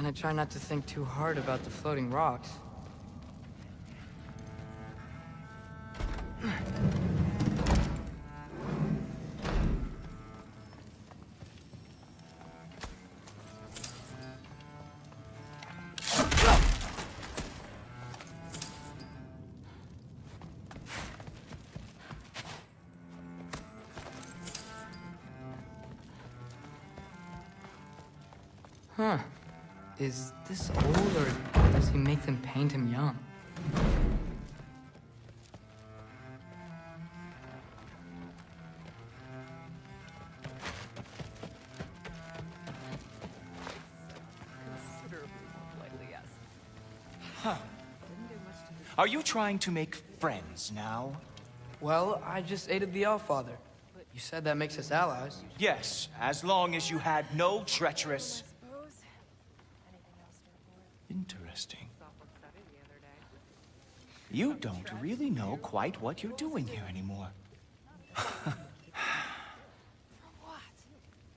and I try not to think too hard about the floating rocks. Huh. Is this old, or does he make them paint him young? Huh. Are you trying to make friends now? Well, I just aided the Allfather. You said that makes us allies. Yes, as long as you had no treacherous... Interesting. You don't really know quite what you're doing here anymore.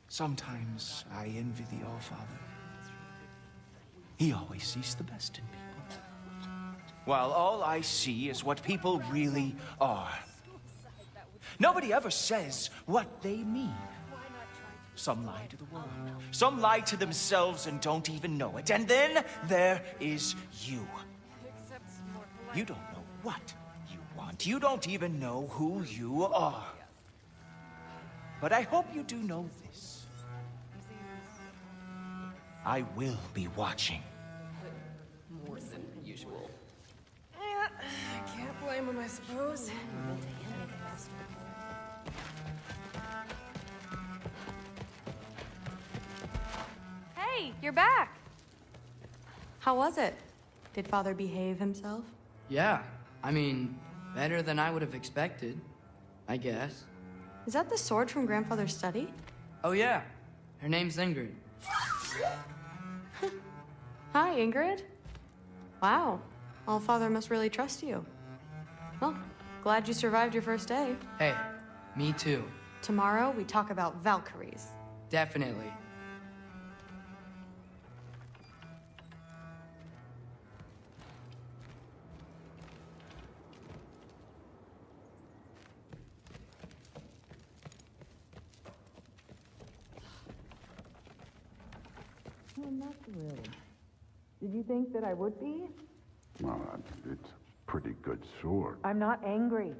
Sometimes I envy the Allfather. He always sees the best in people. While all I see is what people really are. Nobody ever says what they mean. Some lie to the world. Some lie to themselves and don't even know it. And then there is you. You don't know what you want. You don't even know who you are. But I hope you do know this. I will be watching. More than usual. Yeah, I can't blame him, I suppose. Hey, you're back! How was it? Did Father behave himself? Yeah, I mean, better than I would have expected, I guess. Is that the sword from Grandfather's study? Oh yeah, her name's Ingrid. Hi, Ingrid. Wow, Allfather must really trust you. Well, glad you survived your first day. Hey, me too. Tomorrow, we talk about Valkyries. Definitely. Well, not really. Did you think that I would be? Well, it's a pretty good sword. I'm not angry.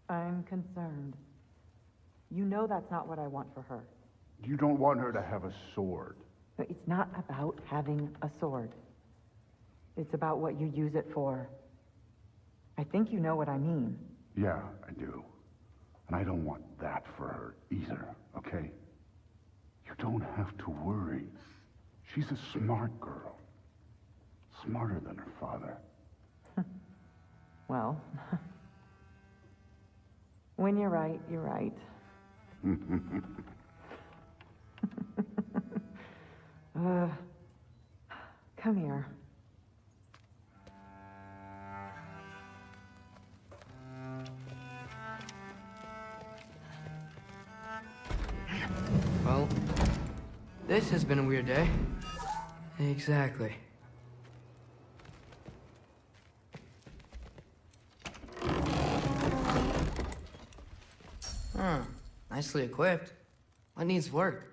I'm concerned. You know that's not what I want for her. You don't want her to have a sword. But it's not about having a sword. It's about what you use it for. I think you know what I mean. Yeah, I do. And I don't want that for her either, okay? You don't have to worry. She's a smart girl. Smarter than her father. Well, when you're right, you're right. Come here. Well, this has been a weird day. Exactly. Huh. Nicely equipped. What needs work?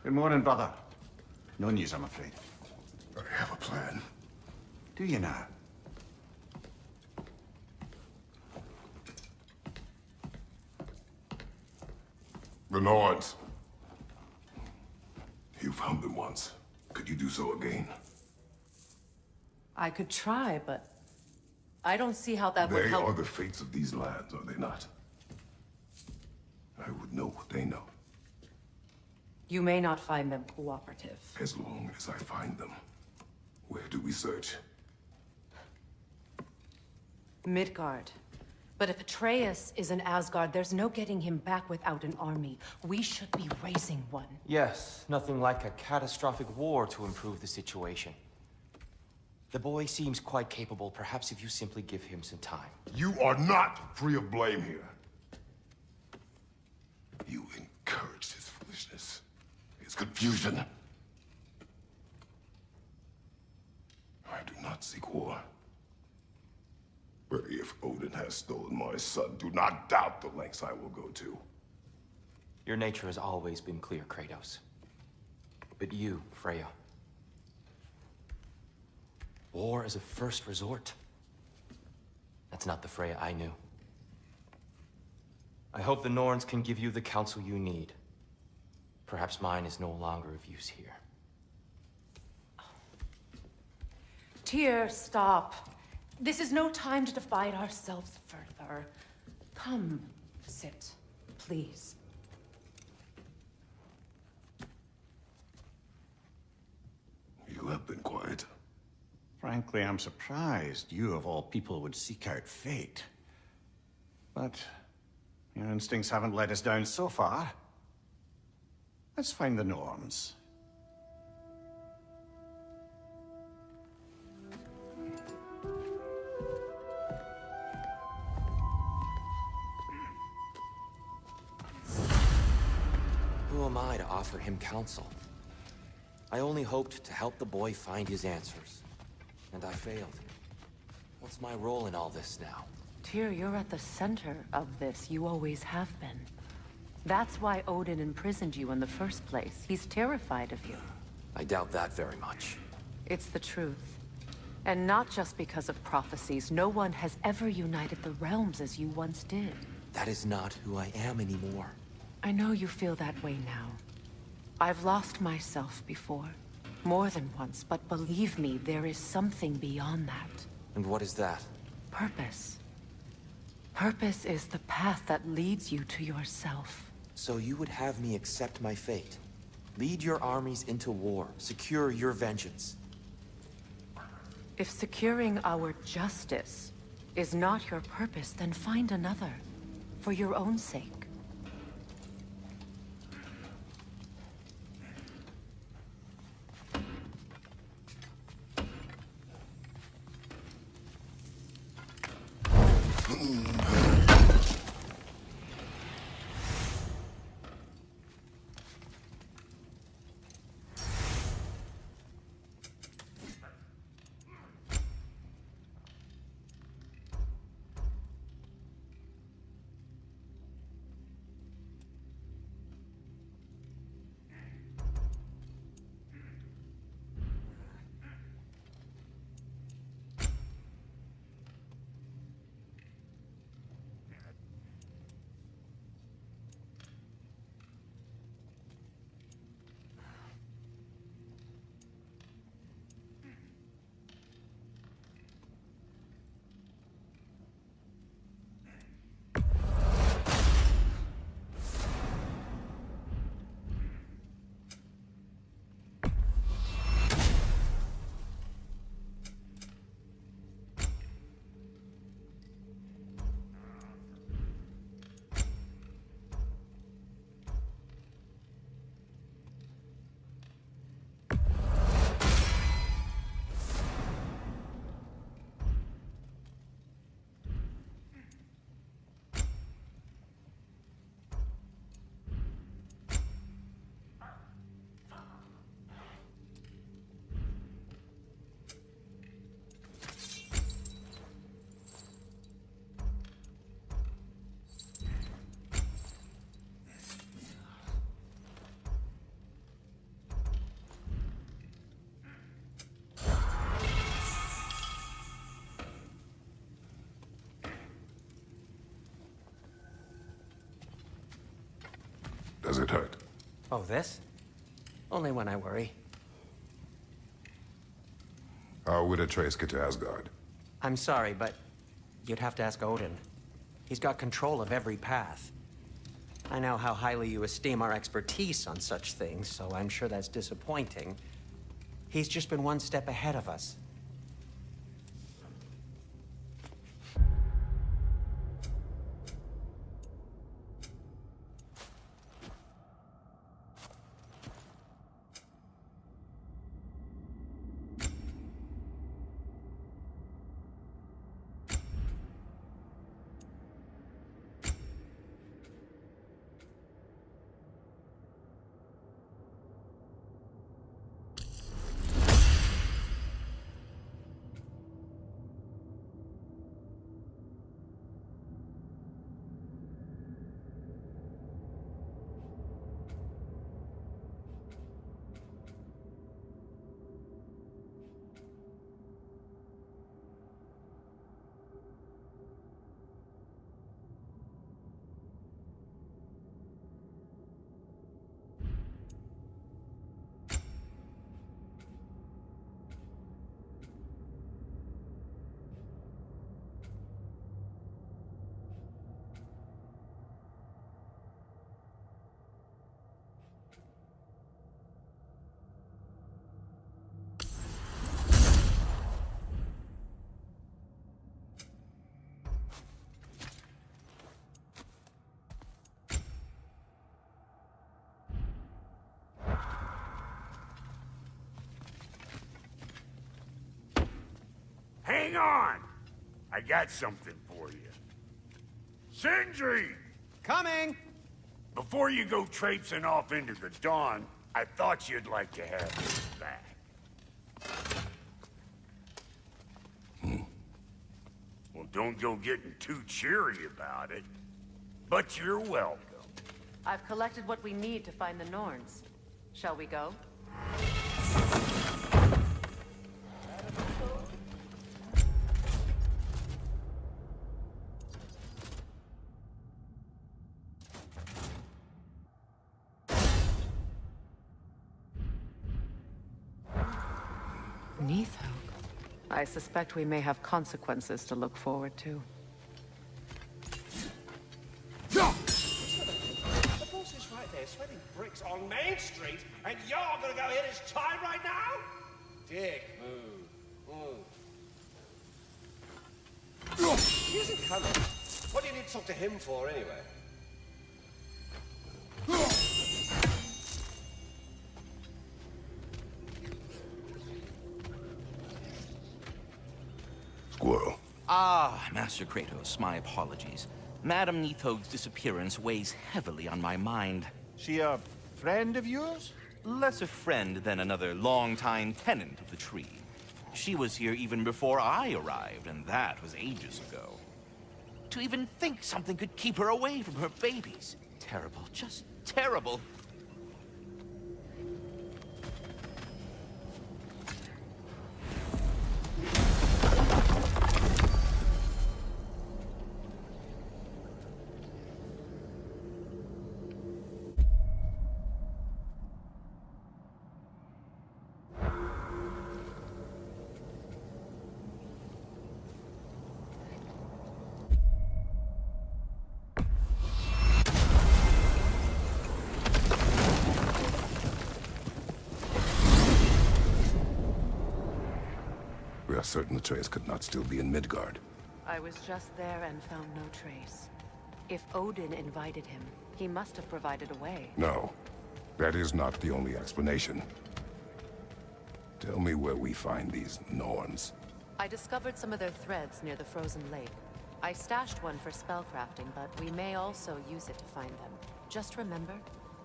Good morning, brother. No news, I'm afraid. I have a plan. Do you now? The Norns. You found them once. Could you do so again? I could try, but I don't see how that would They help. are the fates of these lands, are they not? I would know what they know, You may not find them cooperative. as long as I find them. Where do we search? Midgard. But if Atreus is in Asgard, there's no getting him back without an army. We should be raising one. Yes, nothing like a catastrophic war to improve the situation. The boy seems quite capable. Perhaps if you simply give him some time. You are not free of blame here. You encouraged his foolishness, his confusion. I do not seek war. But if Odin has stolen my son, do not doubt the lengths I will go to. Your nature has always been clear, Kratos. But you, Freya. War is a first resort. That's not the Freya I knew. I hope the Norns can give you the counsel you need. Perhaps mine is no longer of use here. Tyr, stop. This is no time to divide ourselves further. Come, sit, please. You have been quiet. Frankly, I'm surprised you, of all people, would seek out fate. But your instincts haven't let us down so far. Let's find the Norns. Who am I to offer him counsel? I only hoped to help the boy find his answers. And I failed. What's my role in all this now? Tyr, you're at the center of this. You always have been. That's why Odin imprisoned you in the first place. He's terrified of you. I doubt that very much. It's the truth. And not just because of prophecies. No one has ever united the realms as you once did. That is not who I am anymore. I know you feel that way now. I've lost myself before. More than once, but believe me, there is something beyond that. And what is that? Purpose. Purpose is the path that leads you to yourself. So you would have me accept my fate? Lead your armies into war, secure your vengeance. If securing our justice is not your purpose, then find another. For your own sake. Does it hurt? Oh, this? Only when I worry. How would Atreus get to Asgard? I'm sorry, but you'd have to ask Odin. He's got control of every path. I know how highly you esteem our expertise on such things, so I'm sure that's disappointing. He's just been one step ahead of us. Hang on! I got something for you. Sindri! Coming! Before you go traipsing off into the dawn, I thought you'd like to have this back. Well, don't go getting too cheery about it. But you're welcome. I've collected what we need to find the Norns. Shall we go? Neathhope. I suspect we may have consequences to look forward to. The boss is right there, sweating bricks on Main Street, and you're gonna go hit his time right now? Dick move. He isn't coming. What do you need to talk to him for, anyway? Squirrel. Ah, Master Kratos, my apologies. Madame Neathoge's disappearance weighs heavily on my mind. She a friend of yours? Less a friend than another longtime tenant of the tree. She was here even before I arrived, and that was ages ago. To even think something could keep her away from her babies. Terrible, just terrible. We are certain Atreus could not still be in Midgard. I was just there and found no trace. If Odin invited him, he must have provided a way. No, that is not the only explanation. Tell me where we find these Norns. I discovered some of their threads near the frozen lake. I stashed one for spellcrafting, but we may also use it to find them. Just remember,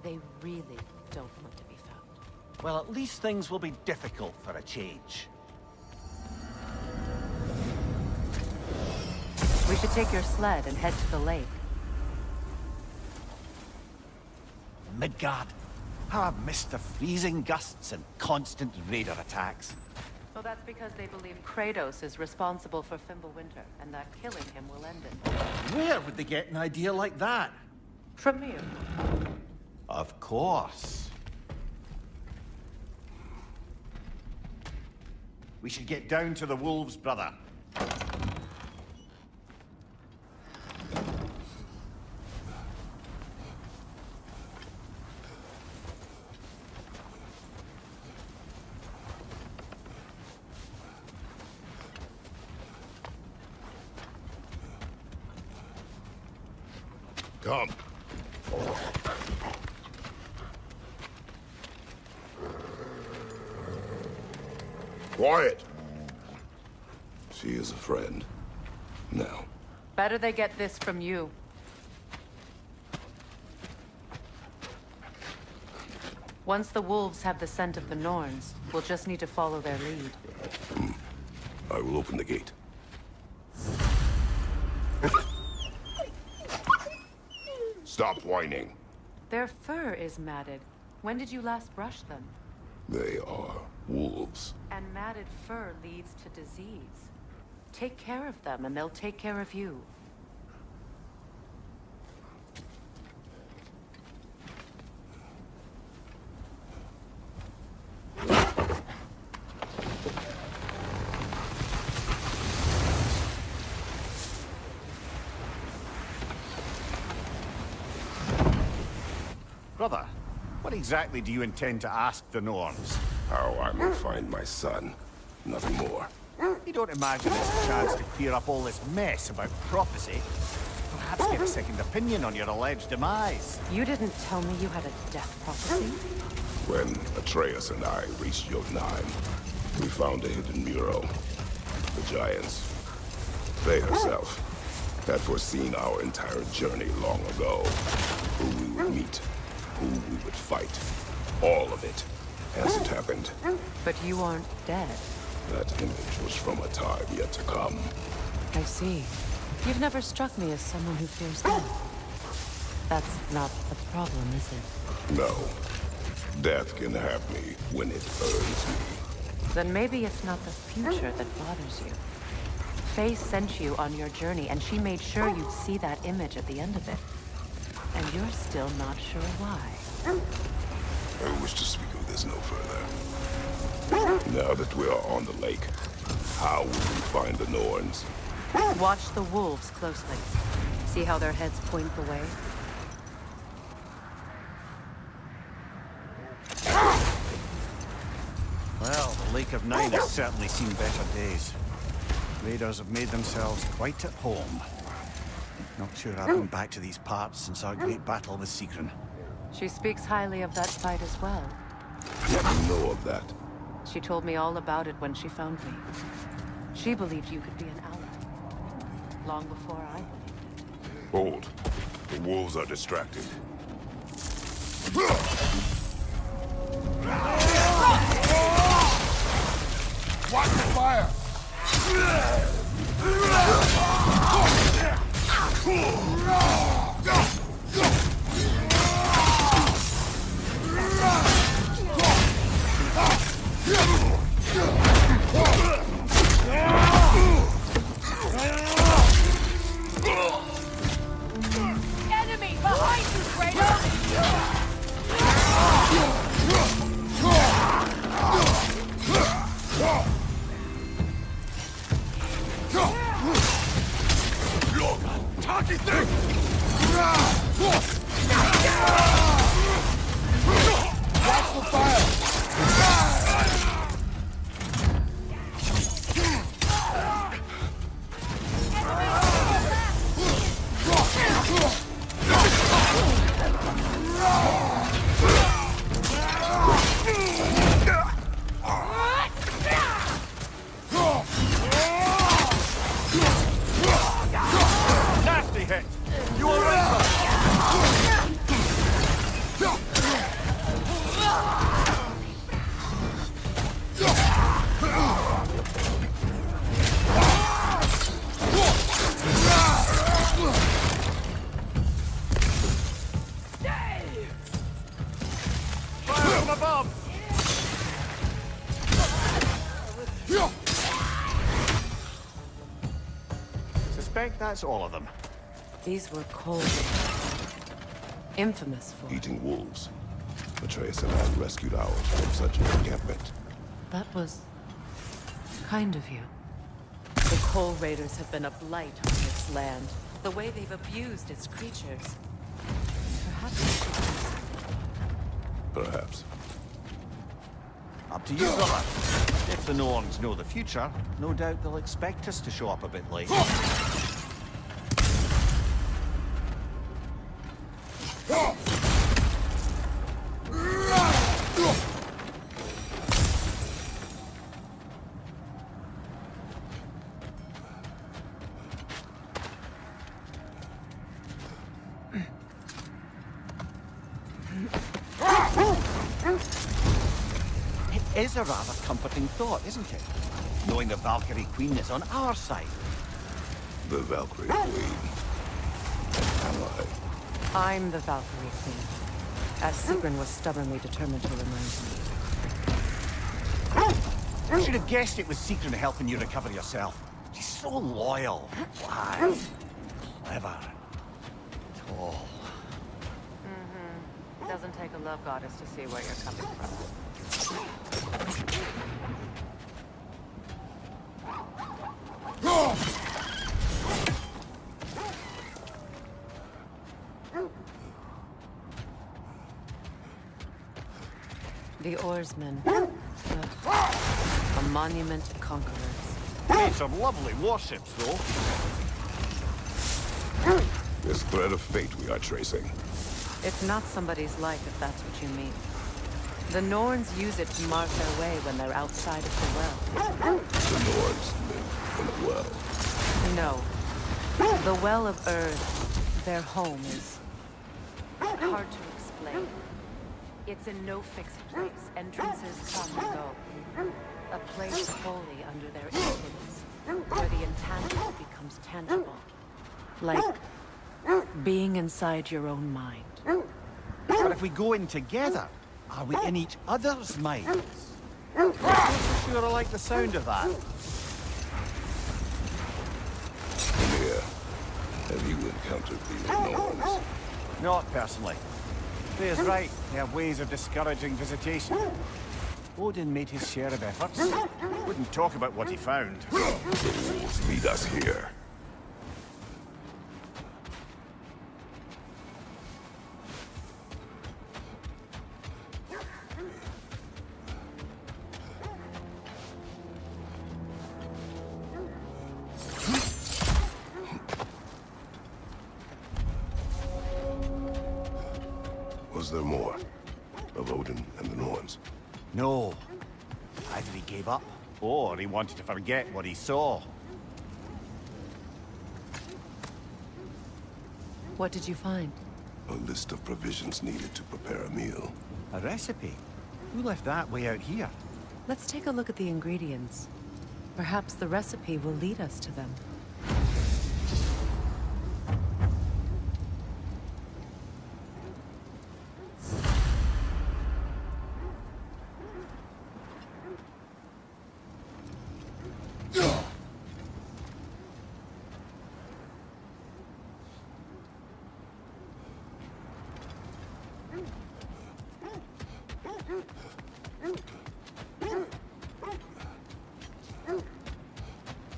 they really don't want to be found. Well, at least things will be difficult for a change. We should take your sled and head to the lake. Midgard. How I've missed the freezing gusts and constant raider attacks. Well, that's because they believe Kratos is responsible for Fimbulwinter, and that killing him will end it. Where would they get an idea like that? From you. Of course. We should get down to the wolves, brother. Come. Quiet. She is a friend. Now. Better they get this from you. Once the wolves have the scent of the Norns, we'll just need to follow their lead. I will open the gate. Stop whining. Their fur is matted. When did you last brush them? They are wolves. And matted fur leads to disease. Take care of them, and they'll take care of you. Brother, what exactly do you intend to ask the Norns? How I may find my son. Nothing more. You don't imagine it's a chance to clear up all this mess about prophecy? Perhaps get a second opinion on your alleged demise. You didn't tell me you had a death prophecy? When Atreus and I reached Jotunheim, we found a hidden mural. The Giants, Faye herself, had foreseen our entire journey long ago. Who we would meet, who we would fight. All of it, as it happened. But you aren't dead. That image was from a time yet to come. I see. You've never struck me as someone who fears death. That's not the problem, is it? No. Death can have me when it earns me. Then maybe it's not the future that bothers you. Faye sent you on your journey, and she made sure you'd see that image at the end of it. And you're still not sure why. I wish to speak of this no further. Now that we are on the lake, how will we find the Norns? Watch the wolves closely. See how their heads point the way? Well, the Lake of Nine has certainly seen better days. Raiders have made themselves quite at home. Not sure I've been back to these parts since our great battle with Sigrun. She speaks highly of that fight as well. How do you know of that? She told me all about it when she found me. She believed you could be an ally. Long before I believed it. Hold. The wolves are distracted. Watch the fire! Enemy behind you, Kratos! Talkie thing! Watch the fire! Nasty hit! You all right, fire from above! Suspect that's all of them. These were cold. Infamous for? Eating wolves. Atreus and I rescued ours from such an encampment. That was kind of you. The Coal Raiders have been a blight on this land. The way they've abused its creatures. Perhaps we should do something. Perhaps. Up to you, brother. If the Norns know the future, no doubt they'll expect us to show up a bit late. It is a rather comforting thought, isn't it? Knowing the Valkyrie Queen is on our side. The Valkyrie Queen. Ally. I'm the Valkyrie Queen, as Sigrun was stubbornly determined to remind me. I should have guessed it was Sigrun helping you recover yourself. She's so loyal, wise, clever, tall. Mm-hmm. Doesn't take a love goddess to see where you're coming from. The Oarsmen. A monument to conquerors. Made some lovely warships, though. This thread of fate we are tracing. It's not somebody's life, if that's what you mean. The Norns use it to mark their way when they're outside of the well. The Norns live in a well. No. The Well of Earth, their home, is hard to explain. It's in no fixed place. Entrances come and go. A place wholly under their influence, where the intangible becomes tangible. Like being inside your own mind. But if we go in together, are we in each other's minds? I'm not so sure I like the sound of that. Amir, have you encountered the Norns? Not personally. Faye's right. They have ways of discouraging visitation. Odin made his share of efforts. Wouldn't talk about what he found. The wolves meet us here. Was there more of Odin and the Norns? No. Either he gave up, or he wanted to forget what he saw. What did you find? A list of provisions needed to prepare a meal. A recipe? Who left that way out here? Let's take a look at the ingredients. Perhaps the recipe will lead us to them.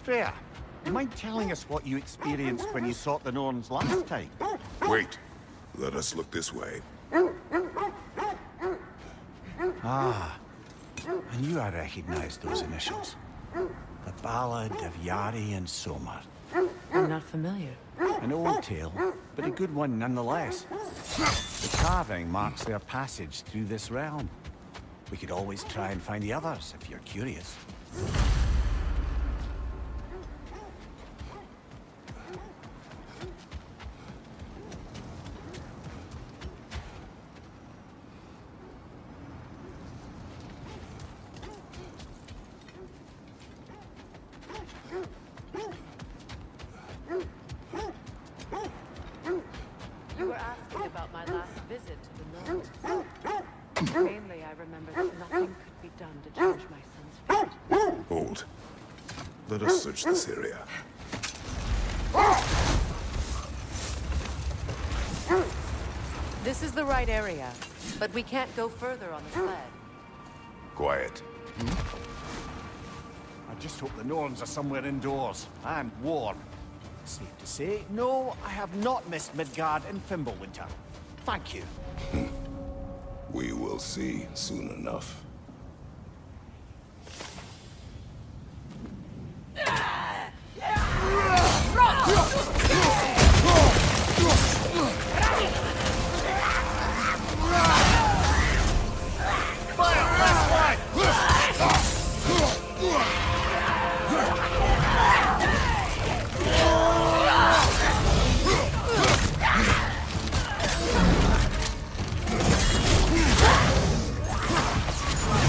Freya, you mind telling us what you experienced when you sought the Norns last time? Wait. Let us look this way. Ah, I knew I recognized those initials. The Ballad of Yari and Somar. I'm not familiar. An old tale, but a good one nonetheless. The carving marks their passage through this realm. We could always try and find the others, if you're curious. You were asking about my last visit to the North. Mainly, I remember that nothing could be done to change my son's fate. Hold. Let us search this area. This This is the right area, but we can't go further on the sled. Quiet. I just hope the Norns are somewhere indoors and warm. Safe to say, no, I have not missed Midgard in Fimbulwinter. Thank you. We will see soon enough.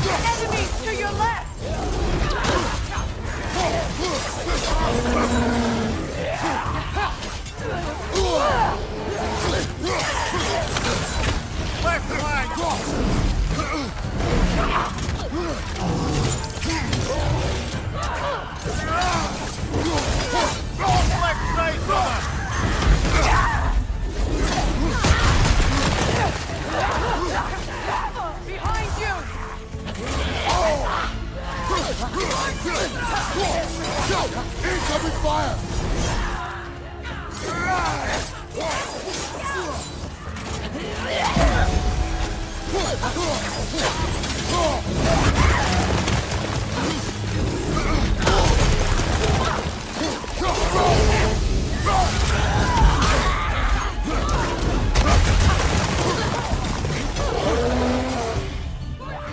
Enemies to your left! Left flank! Left side, brother! Behind you! Incoming fire!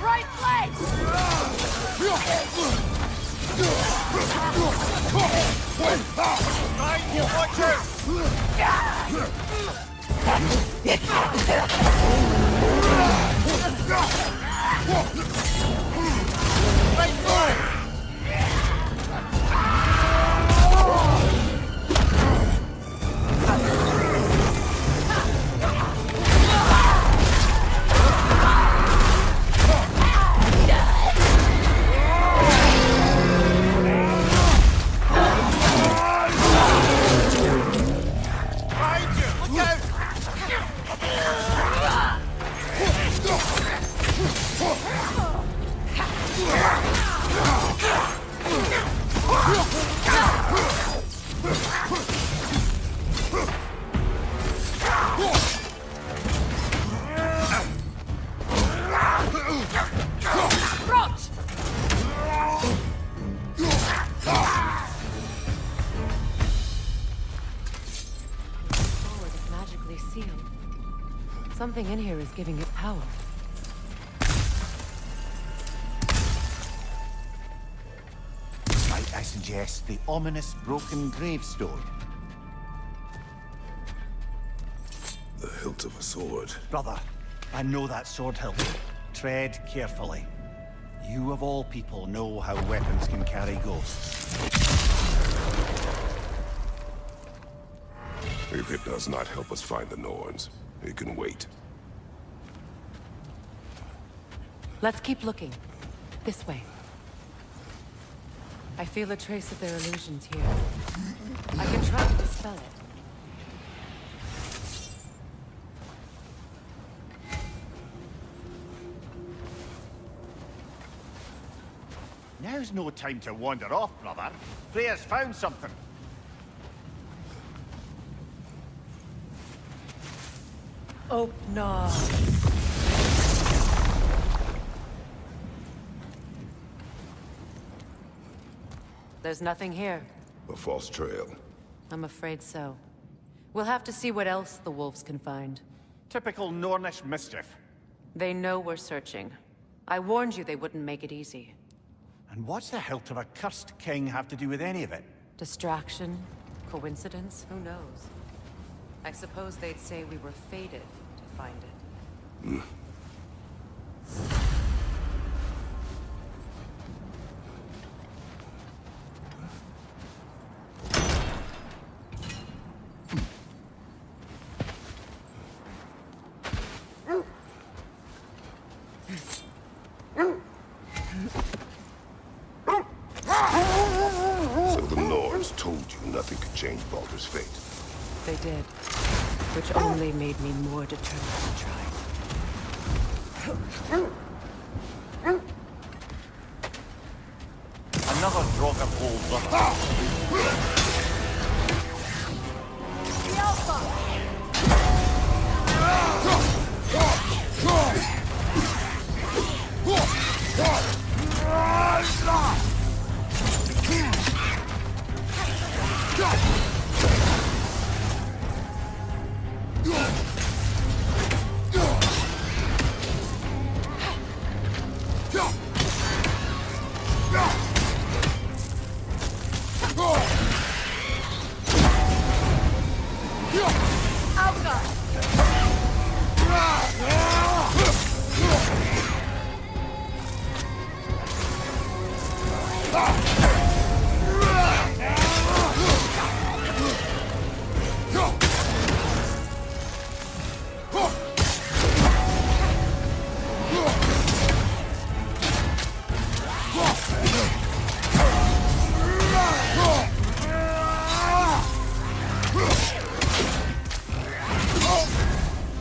Right leg! Watch out! Right flank! Behind you! Look out! Front! Forward is magically sealed. Something in here is giving it power. Might I suggest the ominous broken gravestone? The hilt of a sword. Brother, I know that sword hilt. Tread carefully. You of all people know how weapons can carry ghosts. If it does not help us find the Norns, it can wait. Let's keep looking. This way. I feel a trace of their illusions here. I can try to dispel it. Now's no time to wander off, brother. Freya's found something. Oh, no. There's nothing here. A false trail. I'm afraid so. We'll have to see what else the wolves can find. Typical Nornish mischief. They know we're searching. I warned you they wouldn't make it easy. And what's the hilt of a cursed king have to do with any of it? Distraction? Coincidence? Who knows? I suppose they'd say we were fated to find it. So the Norns told you nothing could change Baldur's fate. They did. which only made me more determined to try. Another Draugr holder. The Alpha!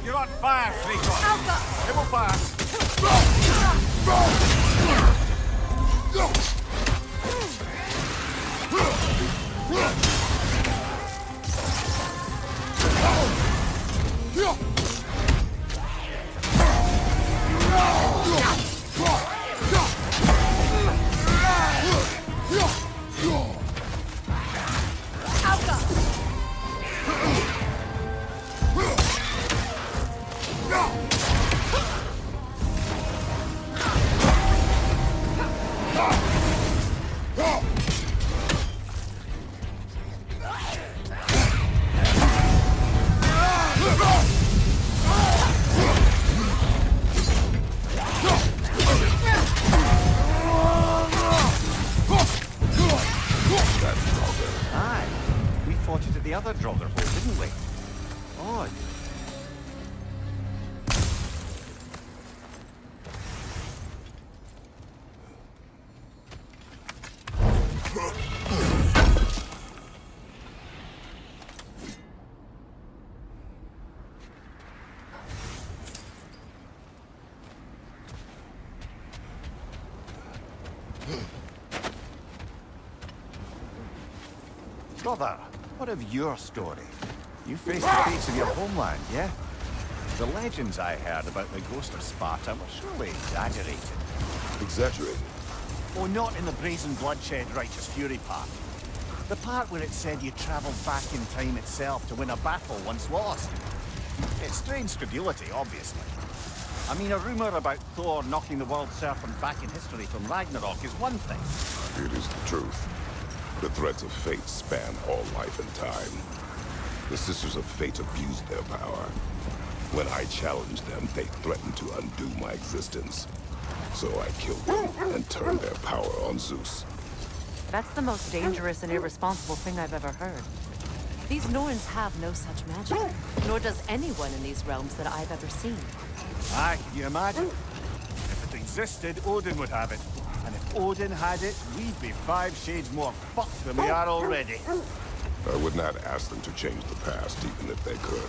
You're on fire, Shrieker. Alpha! It will pass. Aye. We fought it at the other Draugr hole, didn't we? Odd. Brother, what of your story? You faced the fates of your homeland, yeah? The legends I heard about the ghost of Sparta were surely exaggerated. Exaggerated? Oh, not in the brazen bloodshed righteous fury part. The part where it said you travelled back in time itself to win a battle once lost. It's strange credulity, obviously. I mean, a rumour about Thor knocking the world serpent back in history from Ragnarok is one thing. It is the truth. The threads of fate span all life and time. The Sisters of Fate abused their power. When I challenged them, they threatened to undo my existence. So I killed them and turned their power on Zeus. That's the most dangerous and irresponsible thing I've ever heard. These Norns have no such magic, nor does anyone in these realms that I've ever seen. Aye, can you imagine? If it existed, Odin would have it. And if Odin had it, we'd be 5 shades more fucked than we are already. I would not ask them to change the past, even if they could.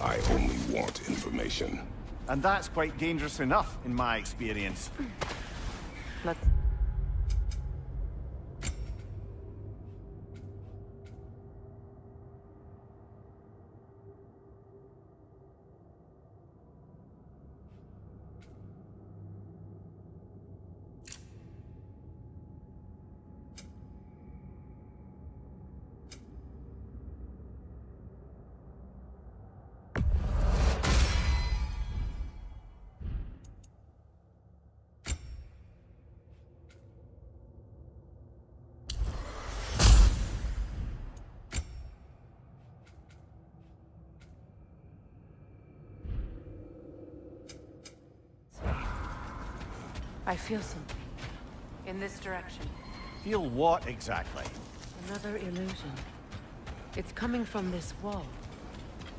I only want information. And that's quite dangerous enough, in my experience. Let's... I feel something. In this direction. Feel what exactly? Another illusion. It's coming from this wall.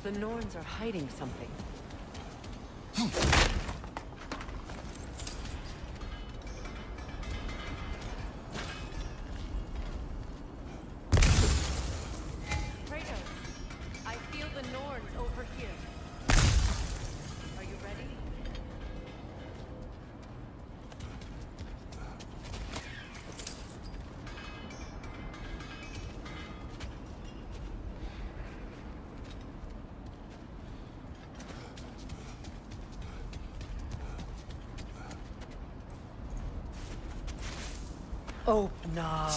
The Norns are hiding something. Kratos, I feel the Norns Opener.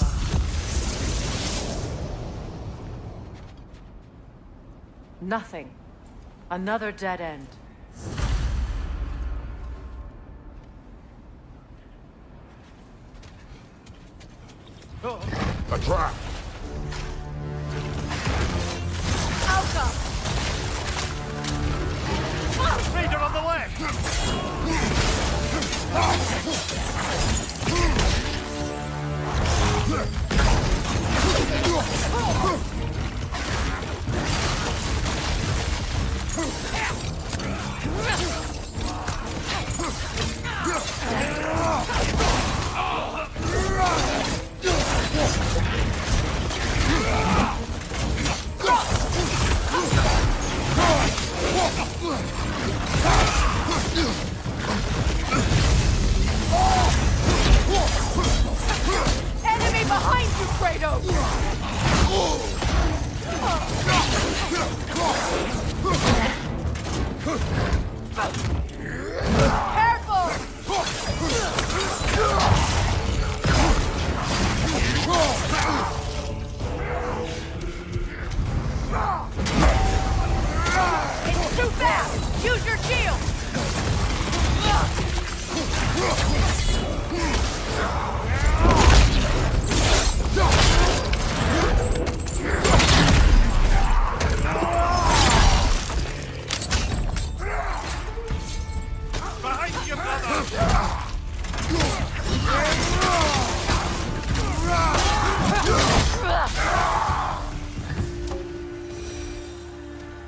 Nothing. Another dead end. A trap! Alka! Raider on the left! Enemy behind you, Kratos! Careful! It's too fast! Use your shield! Behind you, brother!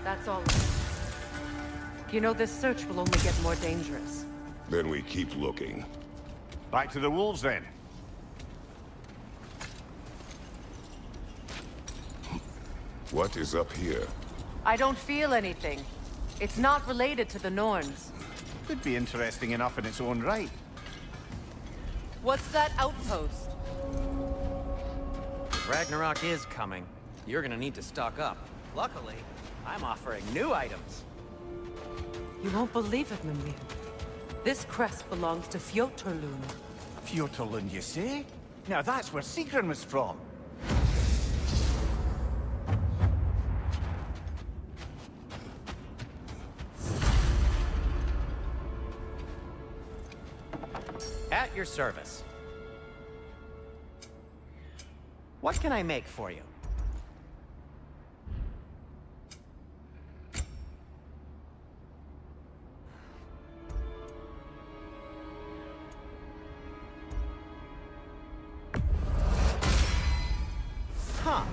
That's all. You know, this search will only get more dangerous. Then we keep looking. Back to the wolves, then. What is up here? I don't feel anything. It's not related to the Norns. Could be interesting enough in its own right. What's that outpost? Ragnarok is coming. You're gonna need to stock up. Luckily, I'm offering new items. You won't believe it, Mimir. This crest belongs to Fjotorlund. Fjotorlund, you say? Now that's where Sigrun was from. At your service. What can I make for you? Huh.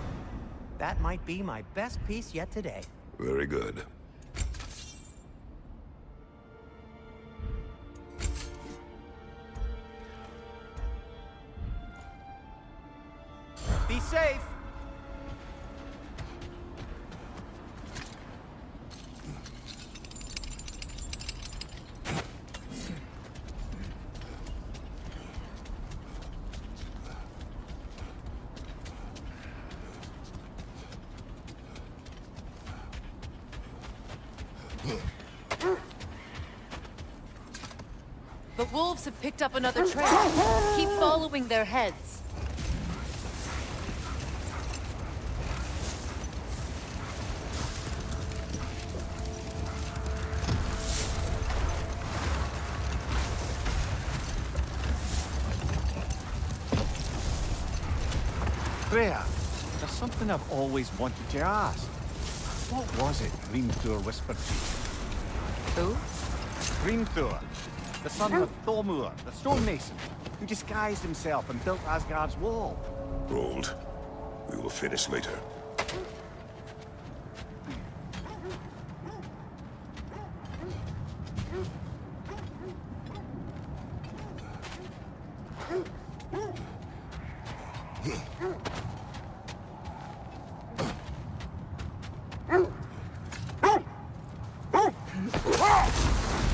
That might be my best piece yet today. Very good. Be safe! The wolves have picked up another trail. Keep following their heads. Freya, there's something I've always wanted to ask. What was it Grímthor whispered to you? Who? Grímthor, the son of Thormur, the stonemason, who disguised himself and built Asgard's wall. Rolled. We will finish later.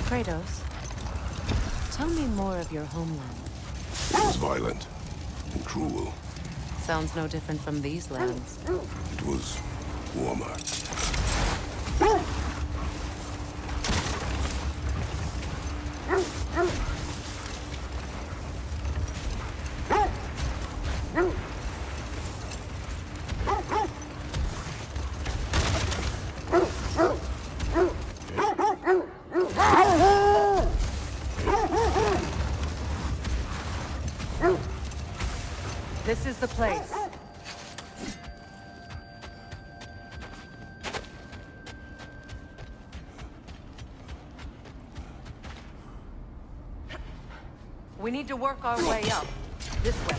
Kratos, tell me more of your homeland. It was violent and cruel. Sounds no different from these lands. It was warmer. This is the place. We need to work our way up. This way.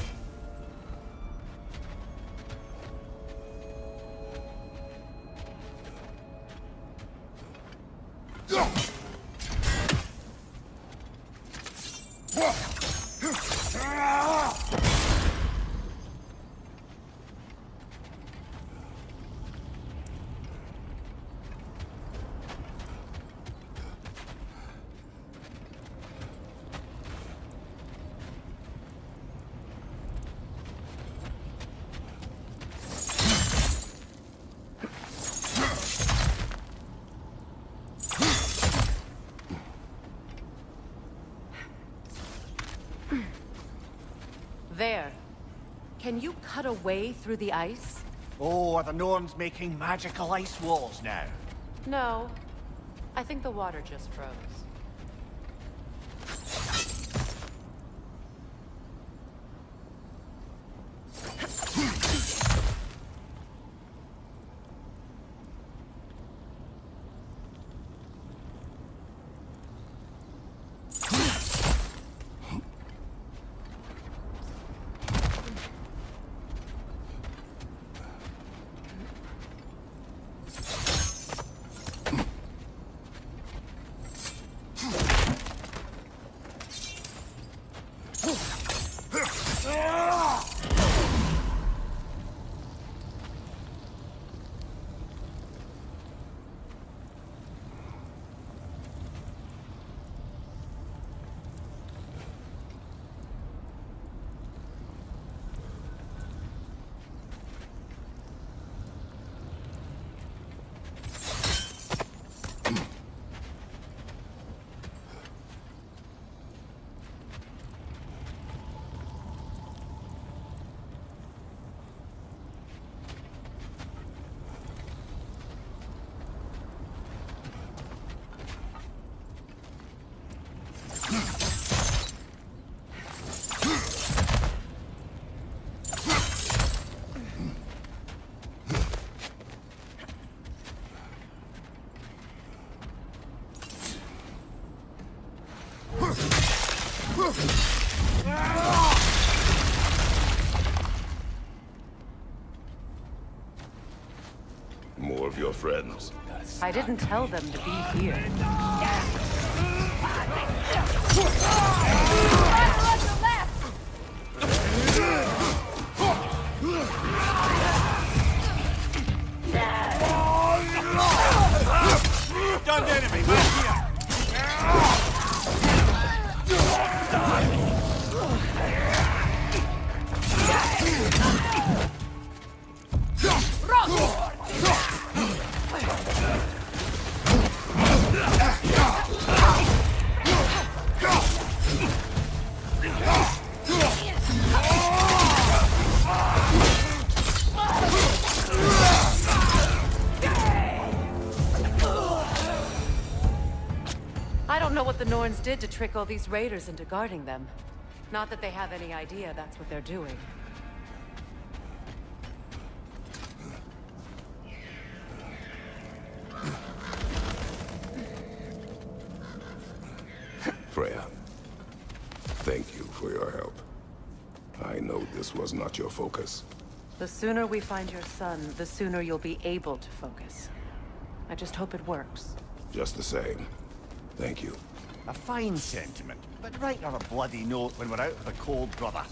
There. Can you cut a way through the ice? Oh, are the Norns making magical ice walls now? No. I think the water just froze. More of your friends. I didn't tell them to be here. Done enemy, back here! I don't know what the Norns did to trick all these raiders into guarding them. Not that they have any idea that's what they're doing. Freya, thank you for your help. I know this was not your focus. The sooner we find your son, the sooner you'll be able to focus. I just hope it works. Just the same, thank you. A fine sentiment, but write on a bloody note when we're out of the cold, brother.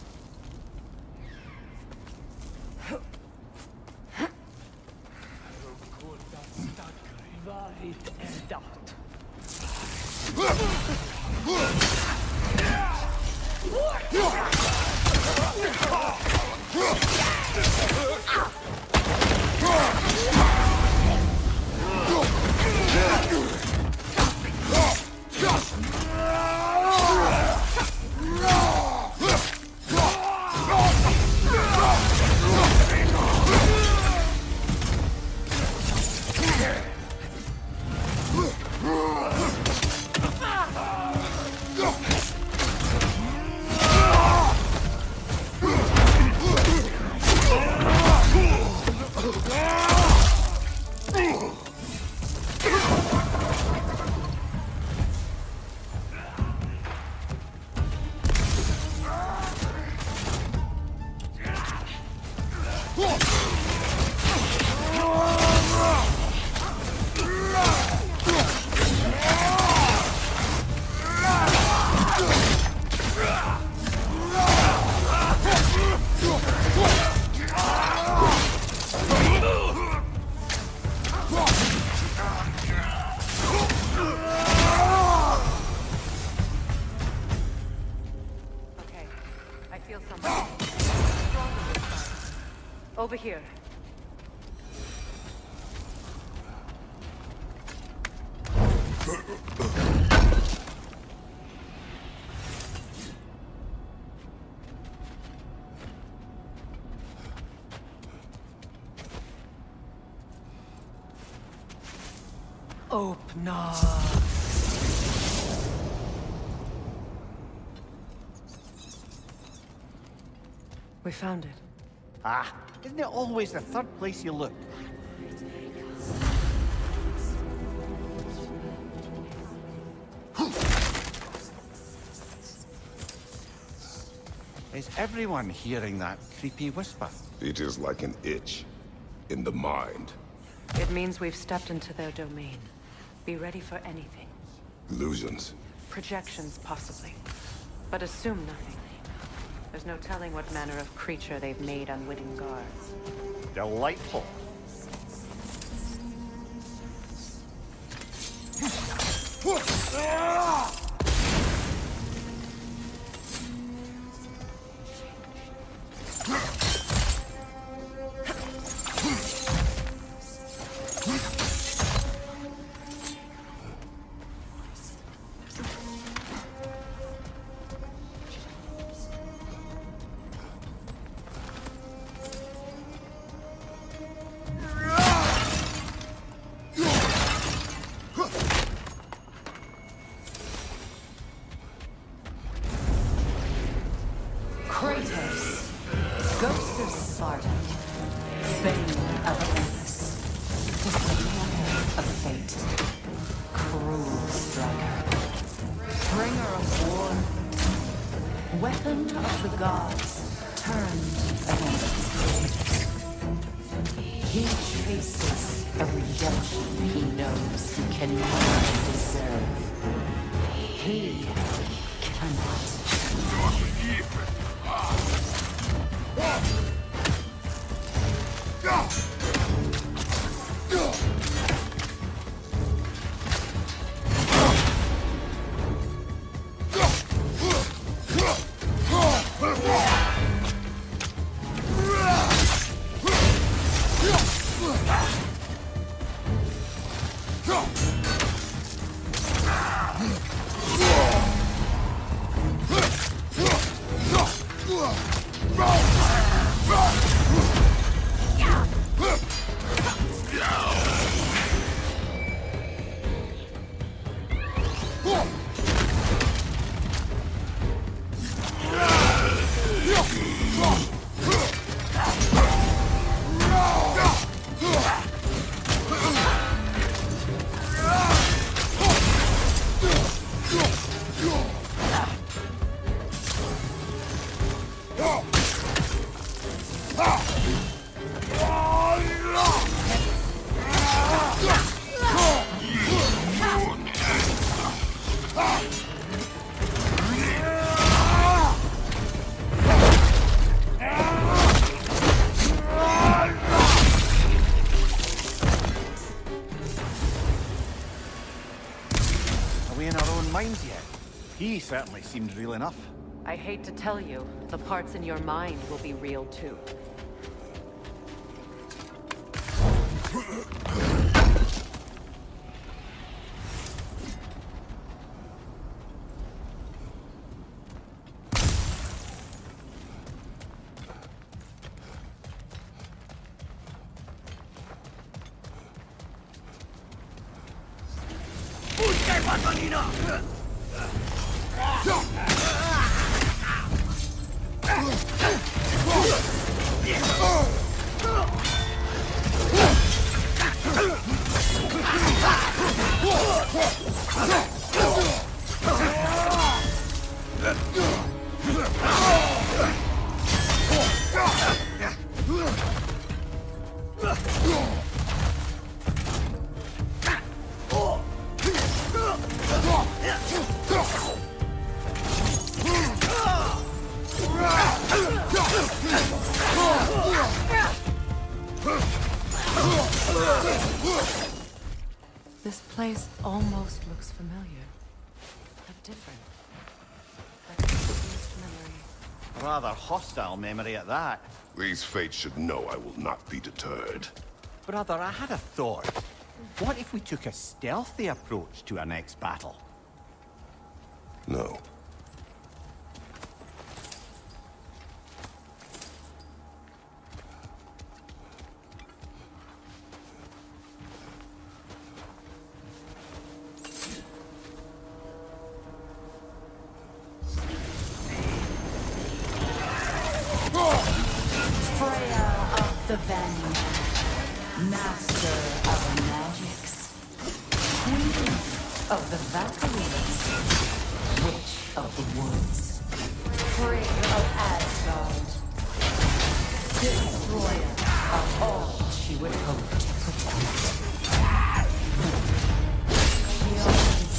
Over here. Open up. We found it. Ah, isn't it always the third place you look? Is everyone hearing that creepy whisper? It is like an itch in the mind. It means we've stepped into their domain. Be ready for anything. Illusions. Projections, possibly. But assume nothing. There's no telling what manner of creature they've made unwitting guards. Delightful. Kratos, Ghost of Sparta, Bane of Olympus, Destroyer of Fate, Cruel Striker, Bringer of War, Weapon of the Gods, turned against his creators. He chases a redemption he knows he cannot deserve. He cannot. He certainly seemed real enough. I hate to tell you, the parts in your mind will be real too. This place almost looks familiar, but different. Like a confused memory. Rather hostile memory at that. These fates should know I will not be deterred. Brother, I had a thought. What if we took a stealthy approach to our next battle? No. The Vanguard, master of magics, queen of the Valkyries, witch of the woods, free of Asgard, destroyer of all she would hope to protect. She always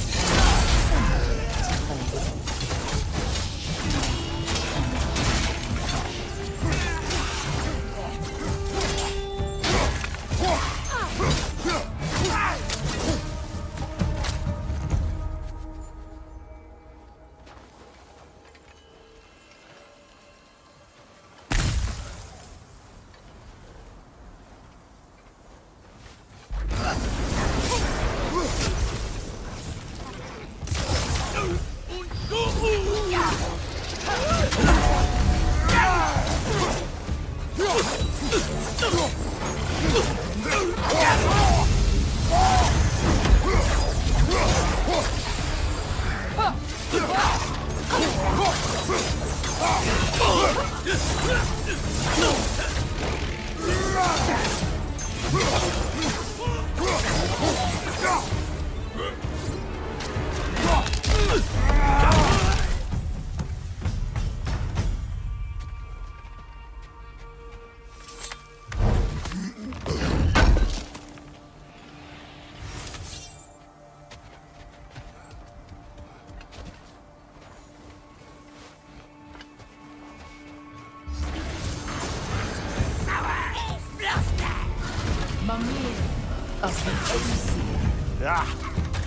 had a symbol to play.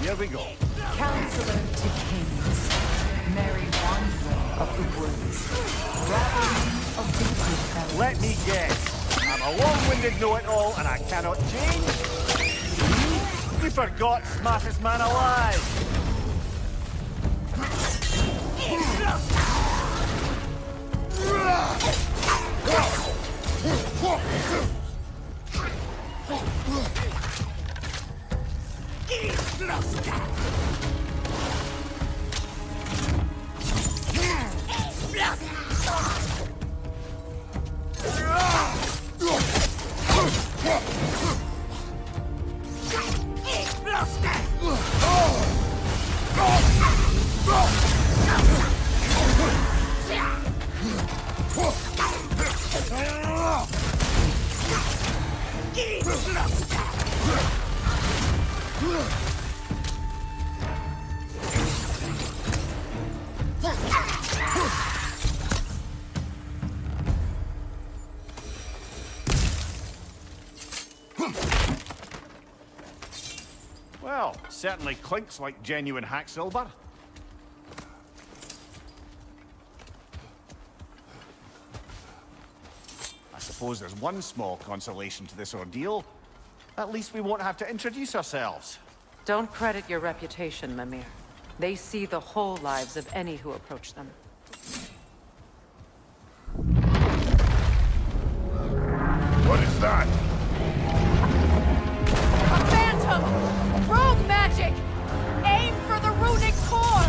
Here we go. Counselor to kings, merry wanderer of the woods, ravening of the woodfellows. Let me guess. I'm a long-winded know-it-all and I cannot change. You forgot smartest man alive. Well, certainly clinks like genuine hack silver. I suppose there's one small consolation to this ordeal. At least we won't have to introduce ourselves. Don't credit your reputation, Mimir. They see the whole lives of any who approach them. What is that? A phantom! Rogue magic! Aim for the runic core!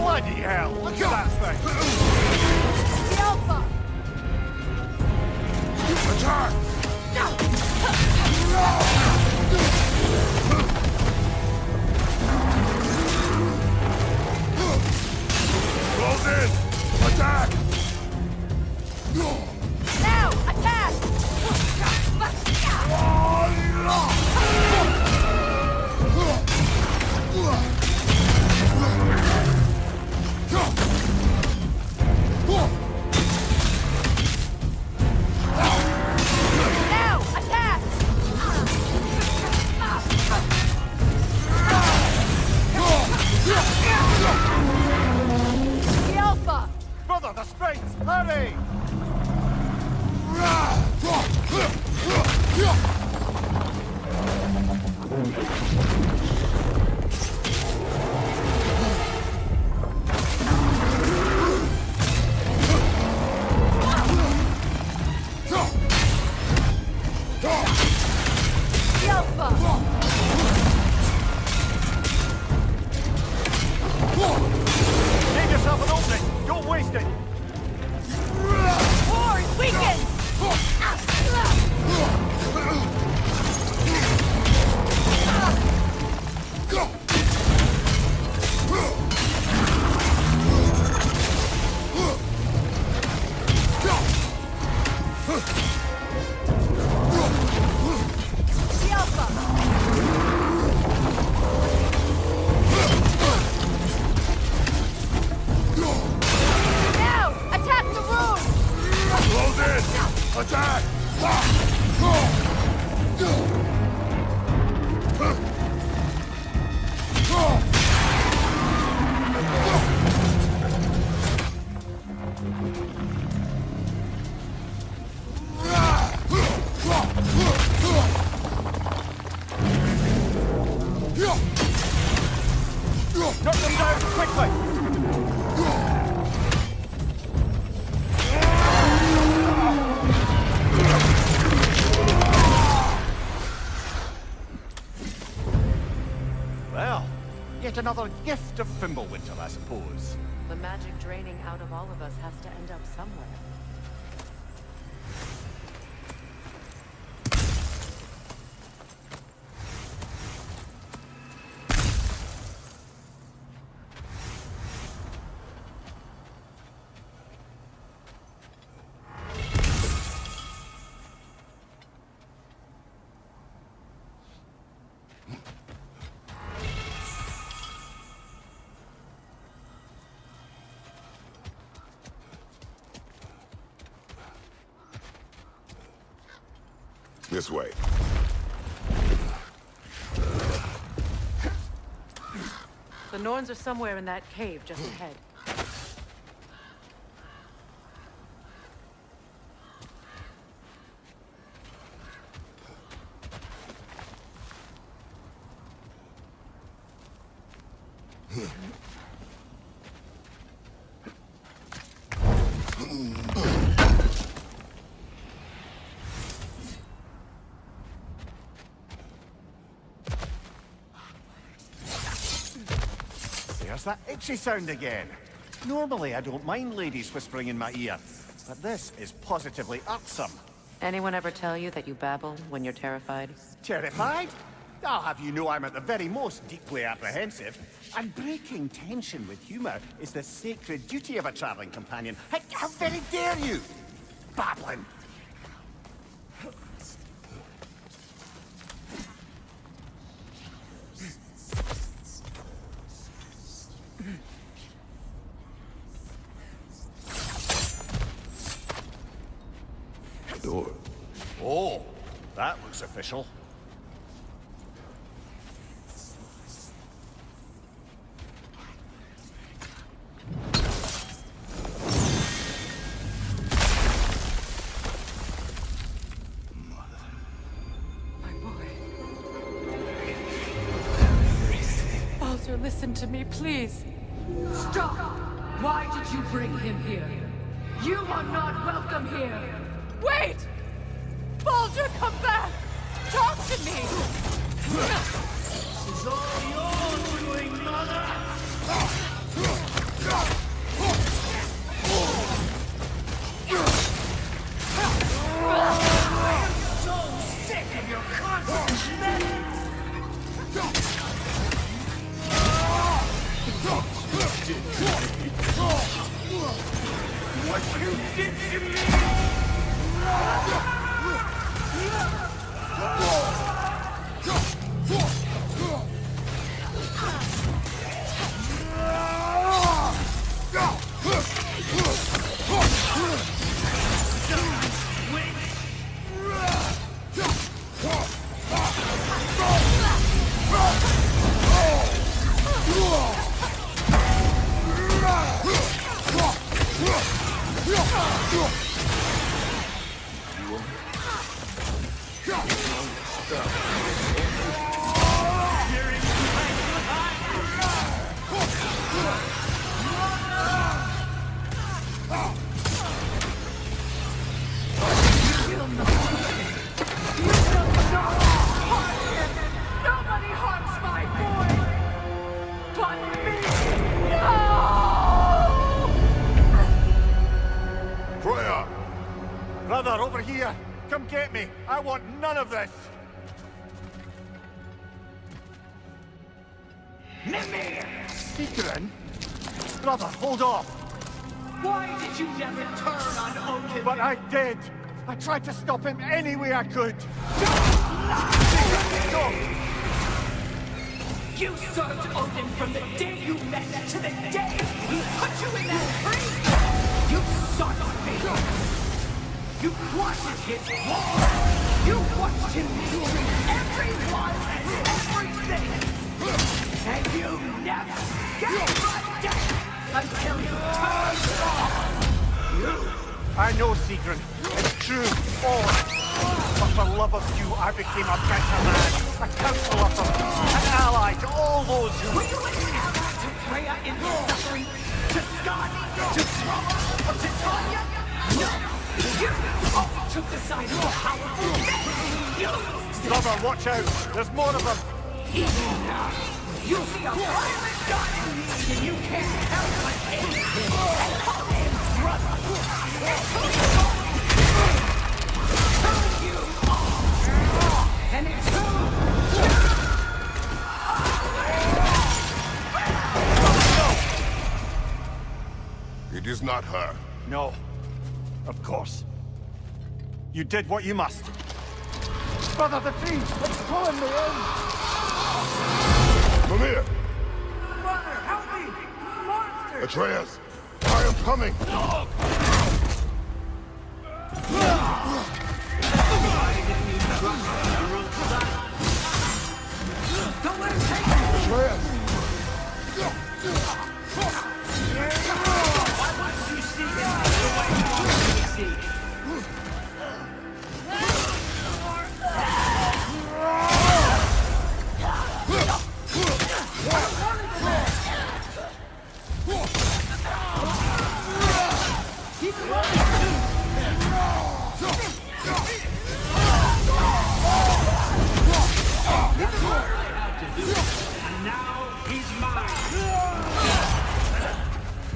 Bloody hell! Look at that thing! The Alpha! Attack! Close in! Attack! Now! Attack! Now! Attack! The Alpha! Brother, the spread! Hurry! Give yourself an opening! Don't waste it! Horn, weaken! Now, attack the rune! Close in! Attack! Knock them down, quickly! Well, yet another gift of Fimbulwinter, I suppose. The magic draining out of all of us has to end up somewhere. This way. The Norns are somewhere in that cave just ahead. There's that itchy sound again. Normally, I don't mind ladies whispering in my ear, but this is positively irksome. Anyone ever tell you that you babble when you're terrified? Terrified? I'll have you know I'm at the very most deeply apprehensive. And breaking tension with humor is the sacred duty of a traveling companion. How very dare you! Babbling! Door. Oh, that looks official. Baldur, listen to me, please. Stop! Why did you bring him here? You are not welcome here! Wait! Baldur, come back! Talk to me! This is all your doing, mother! I am so sick of your constant meddling! What you did to me! get me! I want none of this! Mimir! Secret? Brother, hold off! Why did you never turn on Odin? But I did! I tried to stop him any way I could! Stop! You served Odin from the day you met to the day he put you in that tree! You sought me! You plotted his war! You watched him doing everyone and everything! And you never gave a damn until you turned on! I know, Sigrun. It's true. All of it. But for love of you, I became a better man. A counselor for peace. An ally to all those who... Were you an ally to Freya in her suffering? To Scott? To Trauma? Or to Tanya? No! You all took the side of the powerful men! You! Brother, watch out! There's more of them! Easy now! You see a violent god in me, and you can't help but hate him and call him brother! Who you are! And it's who It is not her. No. Of course. You did what you must. Brother, the tree! It's pulling me in! Mimir! Brother, help me! Monster! Atreus! I am coming! Don't let him take me! Atreus! Why wouldn't you see him the way you want me to see him? And now he's mine.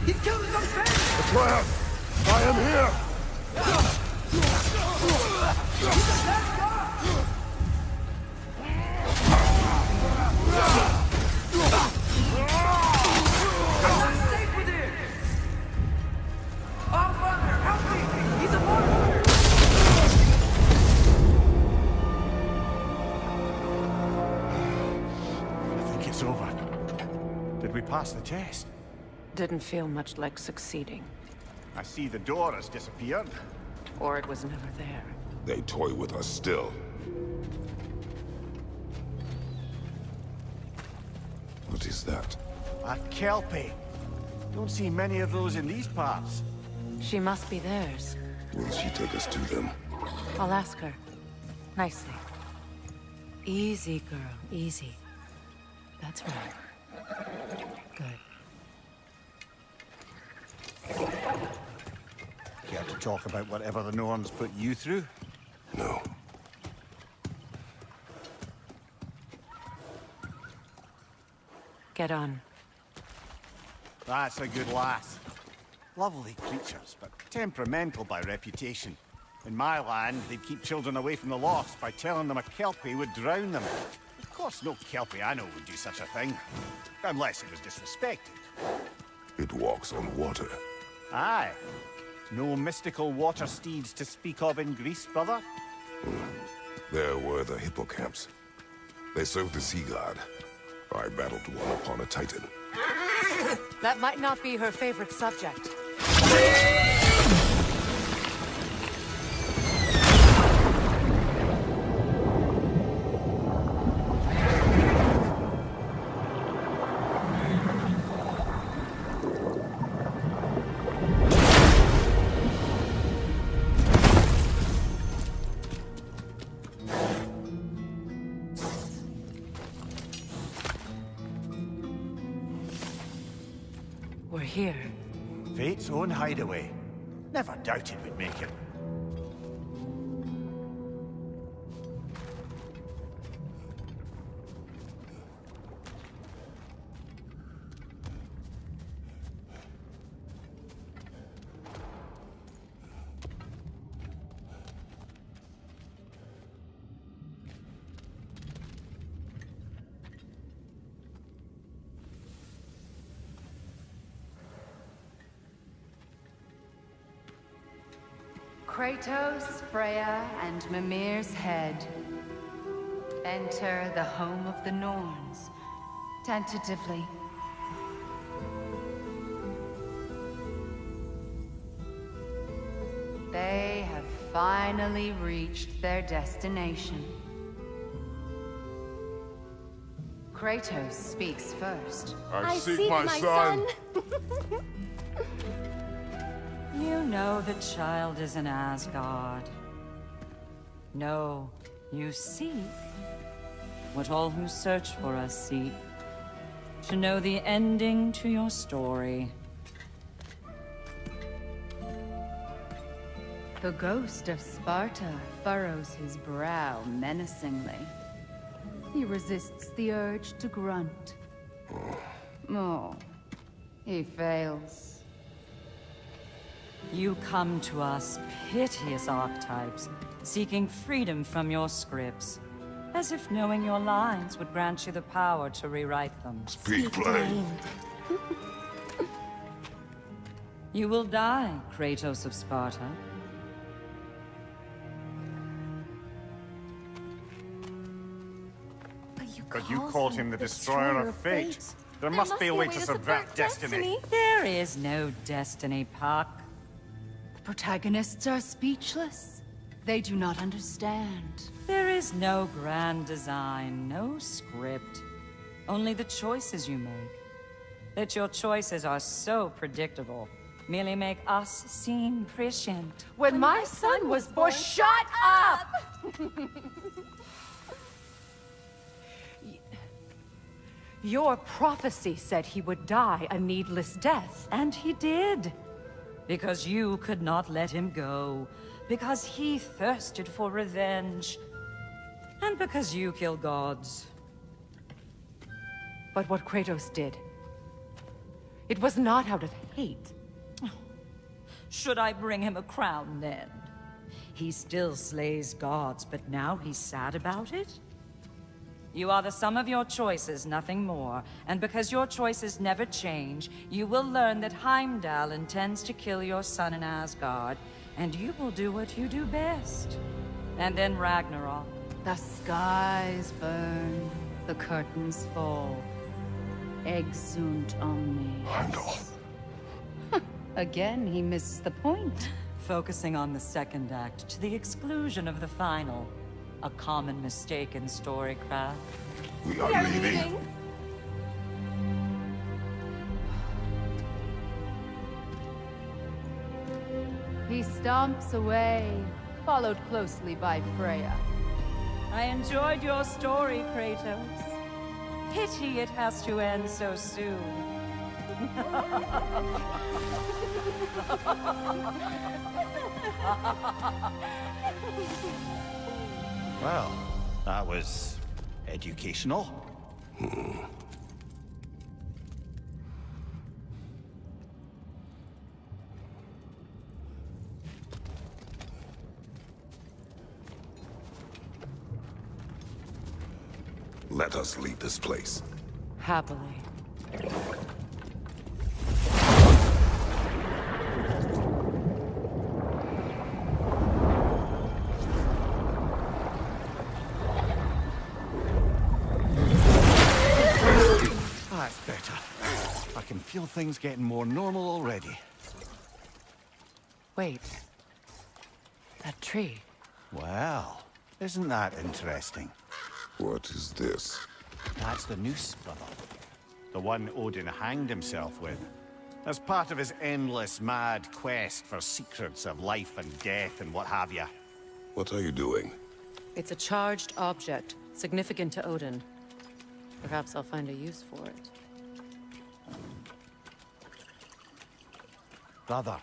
He's killing some fish. Atreus! I am here! I'm not safe with him. Oh, Father, help me! He's a monster. I think it's over. Did we pass the test? Didn't feel much like succeeding. I see the door has disappeared. Or it was never there. They toy with us still. What is that? A Kelpie. Don't see many of those in these parts. She must be theirs. Will she take us to them? I'll ask her. Nicely. Easy, girl. Easy. That's right. Good. Care to talk about whatever the Norns put you through? No. Get on. That's a good lass. Lovely creatures, but temperamental by reputation. In my land, they'd keep children away from the lost by telling them a Kelpie would drown them. Of course, no Kelpie I know would do such a thing. Unless it was disrespected. It walks on water. Aye. No mystical water steeds to speak of in Greece, brother? There were the hippocamps. They served the sea god. I battled one upon a titan. That might not be her favorite subject. We're here. Fate's own hideaway. Never doubted we'd make it. Kratos, Freya, and Mimir's head. Enter the home of the Norns. Tentatively. They have finally reached their destination. Kratos speaks first. I seek my son. You know the child is in Asgard. No, you seek what all who search for us seek. To know the ending to your story. The ghost of Sparta furrows his brow menacingly. He resists the urge to grunt. Oh, he fails. You come to us, piteous archetypes, seeking freedom from your scripts. As if knowing your lines would grant you the power to rewrite them. Speak plain. You will die, Kratos of Sparta. But you called him the Destroyer of Fate. There must be a way to subvert destiny. There is no destiny, Puck. The protagonists are speechless. They do not understand. There is no grand design, no script. Only the choices you make. That your choices are so predictable, merely make us seem prescient. When my son was born, shut up! Your prophecy said he would die a needless death. And he did. Because you could not let him go. Because he thirsted for revenge. And because you kill gods. But what Kratos did, it was not out of hate. Should I bring him a crown then? He still slays gods, but now he's sad about it? You are the sum of your choices, nothing more. And because your choices never change, you will learn that Heimdall intends to kill your son in Asgard, and you will do what you do best. And then Ragnarok. The skies burn, the curtains fall. Exunt omnes. Heimdall. Again, he misses the point. Focusing on the second act to the exclusion of the final. A common mistake in storycraft. We are leaving. He stomps away, followed closely by Freya. I enjoyed your story, Kratos. Pity it has to end so soon. Well, that was educational. Let us leave this place. Happily. That's better. I can feel things getting more normal already. Wait. That tree. Well, isn't that interesting? What is this? That's the noose, brother. The one Odin hanged himself with. As part of his endless, mad quest for secrets of life and death and what have you. What are you doing? It's a charged object, significant to Odin. Perhaps I'll find a use for it. Brother,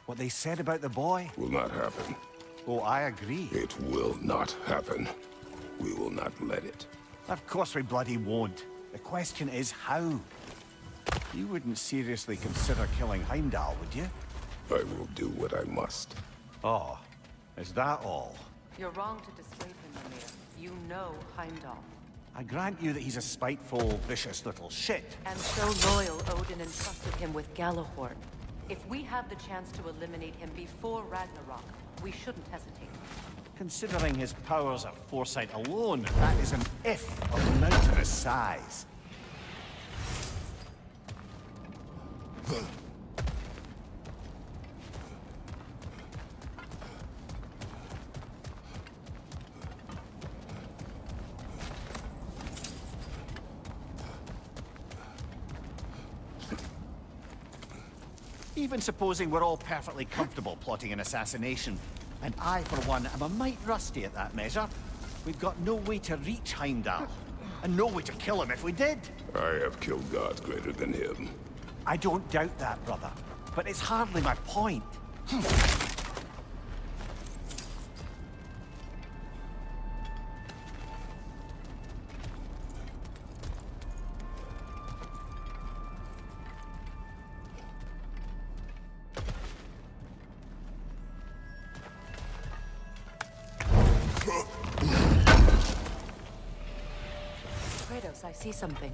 what they said about the boy? Will not happen. Oh, I agree. It will not happen. We will not let it. Of course we bloody won't. The question is how? You wouldn't seriously consider killing Heimdall, would you? I will do what I must. Oh, is that all? You're wrong to dissuade him, Mimir. You know Heimdall. I grant you that he's a spiteful, vicious little shit. And so loyal, Odin entrusted him with Galahorn. If we have the chance to eliminate him before Ragnarok, we shouldn't hesitate. Considering his powers of foresight alone, that is an if of mountainous size. Even supposing we're all perfectly comfortable plotting an assassination, and I, for one, am a mite rusty at that measure, we've got no way to reach Heimdall, and no way to kill him if we did. I have killed gods greater than him. I don't doubt that, brother, but it's hardly my point. Kratos, I see something.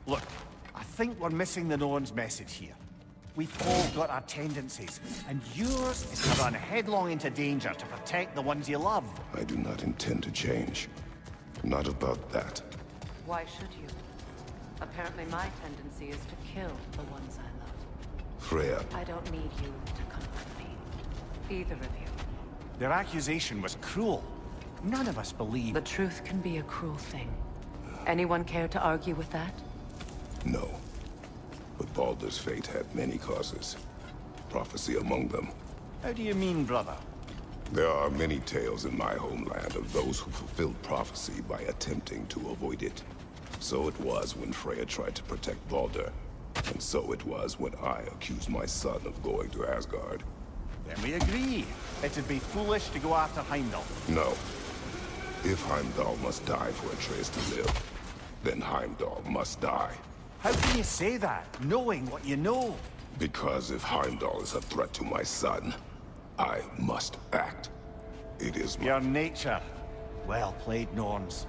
Look, I think we're missing the Norn's message here. We've all got our tendencies, and yours is to run headlong into danger to protect the ones you love. I do not intend to change. Not about that. Why should you? Apparently my tendency is to kill the ones I love. Freya. I don't need you to comfort me. Either of you. Their accusation was cruel. None of us believe... The truth can be a cruel thing. Anyone care to argue with that? No. But Baldur's fate had many causes. Prophecy among them. How do you mean, brother? There are many tales in my homeland of those who fulfilled prophecy by attempting to avoid it. So it was when Freya tried to protect Baldur. And so it was when I accused my son of going to Asgard. Then we agree. It'd be foolish to go after Heimdall. No. If Heimdall must die for Atreus to live, then Heimdall must die. How can you say that, knowing what you know? Because if Heimdall is a threat to my son, I must act. It is your nature. Well played, Norns.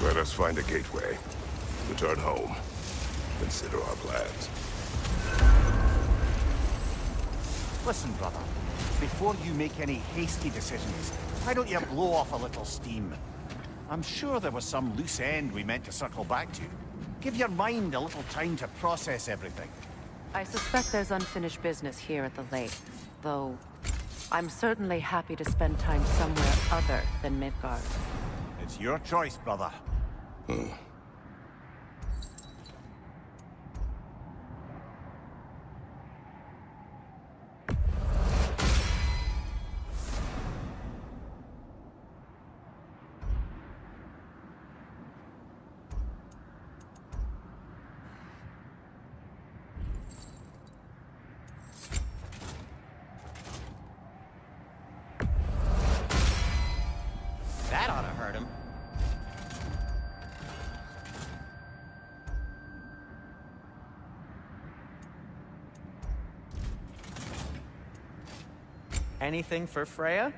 Let us find a gateway. Return home. Consider our plans. Listen, brother. Before you make any hasty decisions, why don't you blow off a little steam? I'm sure there was some loose end we meant to circle back to. Give your mind a little time to process everything. I suspect there's unfinished business here at the lake, though I'm certainly happy to spend time somewhere other than Midgard. It's your choice, brother. That ought to hurt him. Anything for Freya?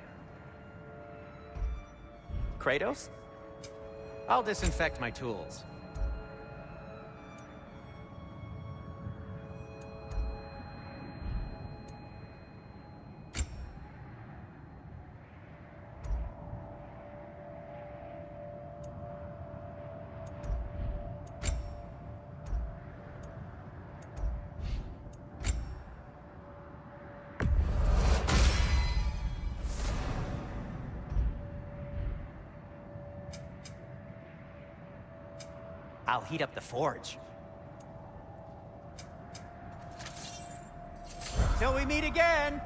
Kratos? I'll disinfect my tools. I'll heat up the forge. Till we meet again!